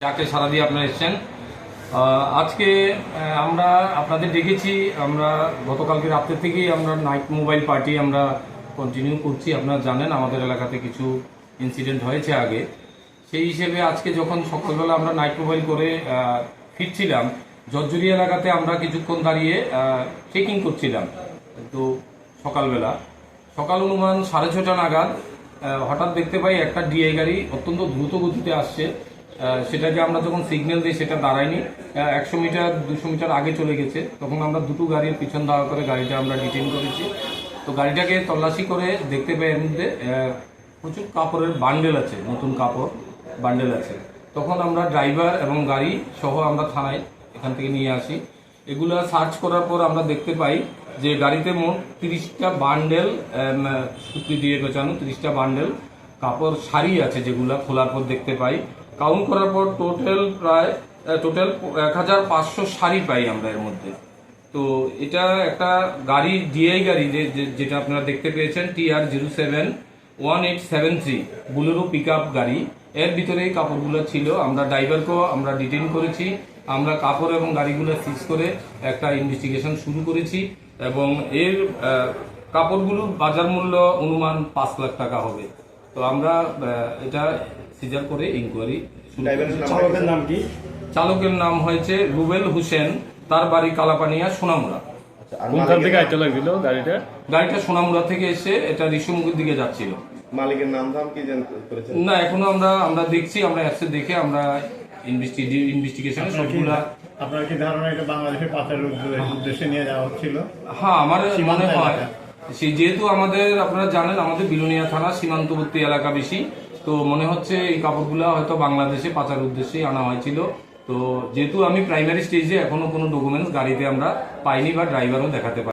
যাকে সারা দিয়ে আপনারা এসছেন। আজকে আমরা আপনাদের দেখেছি। আমরা গতকালকে রাত্রে থেকেই আমরা নাইট মোবাইল পার্টি আমরা কন্টিনিউ করছি। আপনারা জানেন আমাদের এলাকাতে কিছু ইনসিডেন্ট হয়েছে আগে, সেই হিসেবে আজকে যখন সকালবেলা আমরা নাইট মোবাইল করে ফিরছিলাম, জর্জরি এলাকাতে আমরা কিছুক্ষণ দাঁড়িয়ে চেকিং করছিলাম। তো সকালবেলা সকাল অনুমান 6:30 নাগাদ হঠাৎ দেখতে পাই একটা ডিআই গাড়ি অত্যন্ত দ্রুত গতিতে আসছে। সেটাকে আমরা যখন সিগন্যাল দিই সেটা দাঁড়ায়নি, 100 মিটার 200 মিটার আগে চলে গেছে। তখন আমরা দুটো গাড়ির পিছন ধাওয়া করে গাড়িটা আমরা ডিটেইন করেছি। তো গাড়িটাকে তল্লাশি করে দেখতে পাই এর মধ্যে প্রচুর কাপড়ের বান্ডেল আছে, নতুন কাপড় বান্ডেল আছে। তখন আমরা ড্রাইভার এবং গাড়ি সহ আমরা থানায় এখান থেকে নিয়ে আসি। এগুলা সার্চ করার পর আমরা দেখতে পাই যে গাড়িতে মোট 30টা বান্ডেল, সুতি দিয়ে গোছানো 30টা বান্ডেল কাপড় শাড়ি আছে, যেগুলা খোলার পর দেখতে পাই। কাউন্ট করার পর টোটাল 1500 শাড়ি পাই আমরা এর মধ্যে। তো এটা একটা গাড়ি, ডিআই গাড়ি যেটা আপনারা দেখতে পেয়েছেন, TR071873 বুলেরো পিক আপ গাড়ি। এর ভিতরেই কাপড়গুলো ছিল। আমরা ড্রাইভারকেও আমরা ডিটেইন করেছি। আমরা কাপড় এবং গাড়িগুলো সিজ করে একটা ইনভেস্টিগেশন শুরু করেছি এবং এর কাপড়গুলোর বাজার মূল্য অনুমান 5 লাখ টাকা হবে। তো আমরা এটা সিজার করে ইনকোয়ারি শুরু করেছি। চালকের নাম কি? চালকের নাম হয়েছে রুবেল হোসেন, তার বাড়ি কালাপানিয়া, সোনামুড়া। কোনখান থেকে আইতে লাগছিল গাড়িটা? গাড়িটা সোনামুড়া থেকে এসে এটা ঋষিমুখের দিকে যাচ্ছিল। মালিকের নাম ধাম কি করেছেন? না, এখনো আমরা দেখছি, আমরা অ্যাপসে দেখে আমরা ইনভেস্টিগেশন সবগুলা। আপনার কি ধারণা এটা বাংলাদেশের পাচারের উদ্দেশ্যে নিয়ে যাওয়া হচ্ছিল? হ্যাঁ, আমার মনে হয় যেহেতু আপনারা জানেন আমাদের বিলোনিয়া থানা সীমান্তবর্তী এলাকা বেশি, তো মনে হচ্ছে এই কাপড়গুলা হয়তো বাংলাদেশে পাচার উদ্দেশ্যেই আনা হয়েছিল। তো যেহেতু আমি প্রাইমারি স্টেজে এখনো কোনো ডকুমেন্টস গাড়িতে আমরা পাইনি বা ড্রাইভারও দেখাতে পারি।